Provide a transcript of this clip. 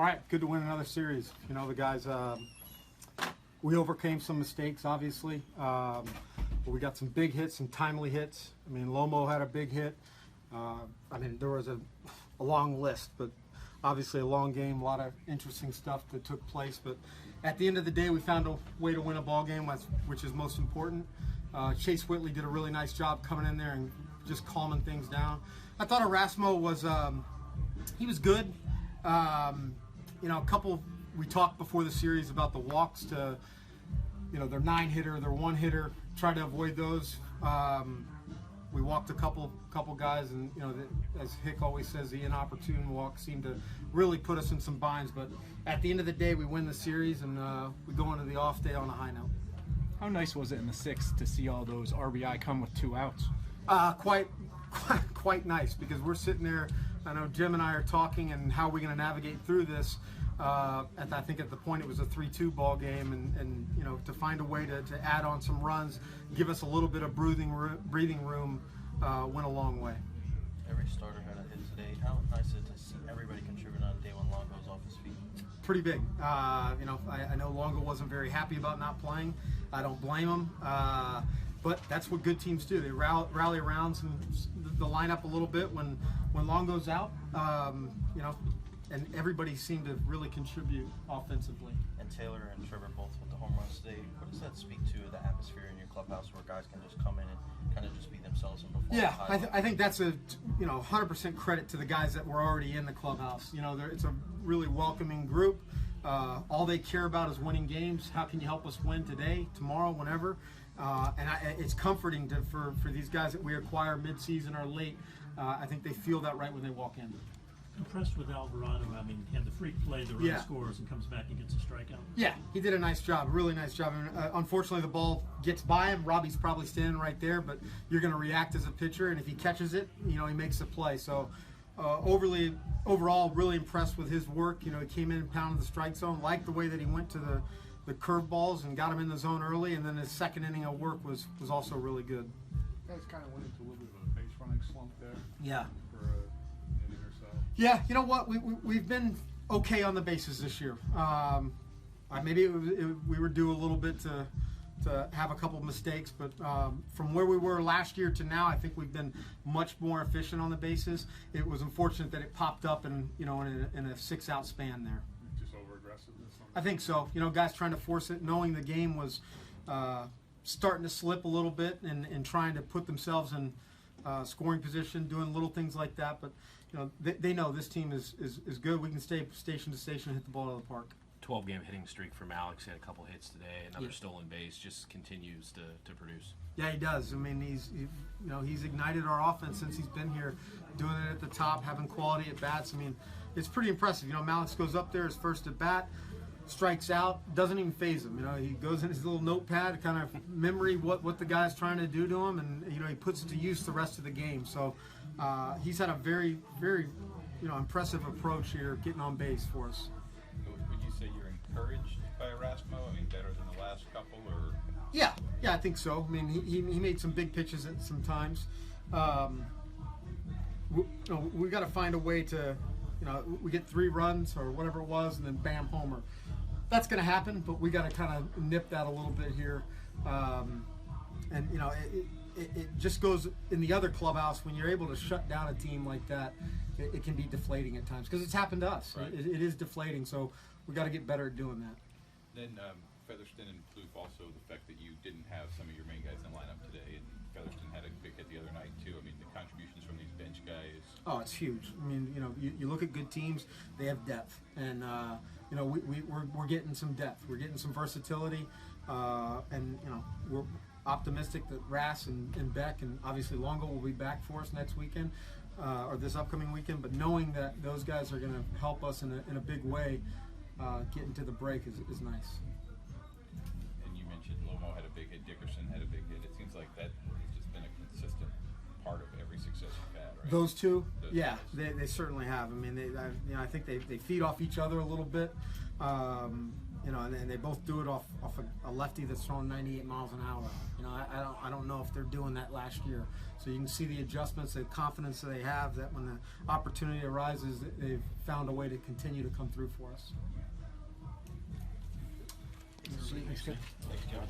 All right, good to win another series. You know, the guys, we overcame some mistakes, obviously. But we got some big hits, some timely hits. I mean, Lomo had a big hit. I mean, there was a long list, but obviously a long game, a lot of interesting stuff that took place. But at the end of the day, we found a way to win a ball game, which is most important. Chase Whitley did a really nice job coming in there and just calming things down. I thought Erasmo was, he was good. You know, we talked before the series about the walks to, you know, their 9-hitter, their 1-hitter, try to avoid those. We walked a couple guys, and, you know, as Hick always says, the inopportune walk seemed to really put us in some binds. But at the end of the day, we win the series, and we go into the off day on a high note. How nice was it in the 6th to see all those RBI come with 2 outs? Quite nice, because we're sitting there. I know Jim and I are talking, and how are we going to navigate through this? I think at the point it was a 3-2 ball game, and you know, to find a way to add on some runs, give us a little bit of breathing room, went a long way. Every starter had a hit today. How nice is it to see everybody contribute on a day when Longo's off his feet? Pretty big. You know, I know Longo wasn't very happy about not playing. I don't blame him. But that's what good teams do. They rally around the lineup a little bit when Longo's out. You know, and everybody seemed to really contribute offensively. And Taylor and Trevor both with the home runs today. What does that speak to the atmosphere in your clubhouse, where guys can just come in and kind of just be themselves and perform? Yeah, I think that's a 100% credit to the guys that were already in the clubhouse. You know, it's a really welcoming group. All they care about is winning games. How can you help us win today, tomorrow, whenever? And it's comforting for these guys that we acquire mid-season or late. I think they feel that right when they walk in. Impressed with Alvarado. I mean, he had the freak play, the run scores, and comes back and gets a strikeout. Yeah, he did a nice job, really nice job. And, unfortunately, the ball gets by him. Robbie's probably standing right there, but you're going to react as a pitcher, and if he catches it, you know, he makes a play. So overall, really impressed with his work. You know, he came in and pounded the strike zone. Liked the way that he went to the curveballs and got him in the zone early, and then his second inning of work was also really good. You guys kind of went into a little bit of a base running slump there. Yeah. For an inning or so. Yeah, you know what? We've been okay on the bases this year. Maybe we were due a little bit to have a couple of mistakes, but from where we were last year to now, I think we've been much more efficient on the bases. It was unfortunate that it popped up in a 6-out span there. Just over aggressiveness. I think so. You know, guys trying to force it, knowing the game was starting to slip a little bit, and trying to put themselves in scoring position, doing little things like that. But you know, they know this team is good. We can stay station to station and hit the ball out of the park. 12-game hitting streak from Alex. He had a couple hits today. Another stolen base. Just continues to produce. Yeah, he does. I mean, he's ignited our offense since he's been here, doing it at the top, having quality at bats. I mean, it's pretty impressive. You know, Alex goes up there, his first at bat, strikes out, doesn't even phase him. You know, he goes in his little notepad, kind of memory what the guy's trying to do to him, and you know, he puts it to use the rest of the game. So he's had a very, very, you know, impressive approach here, getting on base for us. Would you say you're encouraged by Erasmo? I mean, better than the last couple, or? Yeah, I think so. I mean, he made some big pitches at some times. We got to find a way to, you know, we get 3 runs or whatever it was, and then bam, homer. That's going to happen, but we got to kind of nip that a little bit here. And you know, it just goes in the other clubhouse when you're able to shut down a team like that. It can be deflating at times, because it's happened to us. Right. It is deflating, so we got to get better at doing that. Then Featherston and Plouffe, also the fact that you didn't have some of your main guys in the lineup today, and Featherston had a big hit the other night too. I mean, the contributions from these bench guys. Oh, it's huge. I mean, you know, you look at good teams, they have depth, and you know, we're getting some depth, we're getting some versatility, and you know, we're optimistic that Rass and Beck and obviously Longo will be back for us next weekend, or this upcoming weekend. But knowing that those guys are going to help us in a big way, getting to the break is nice. And you mentioned Lomo had a big hit, Dickerson had a big hit. It seems like that has just been a consistent part of every success you've had, right? Those two, yeah, they certainly have. I mean, I think they feed off each other a little bit. you know, and they both do it off a lefty that's throwing 98 miles an hour. You know, I don't know if they're doing that last year. So you can see the adjustments, the confidence that they have, that when the opportunity arises, they've found a way to continue to come through for us. Thanks, Kevin. Thanks, Kevin.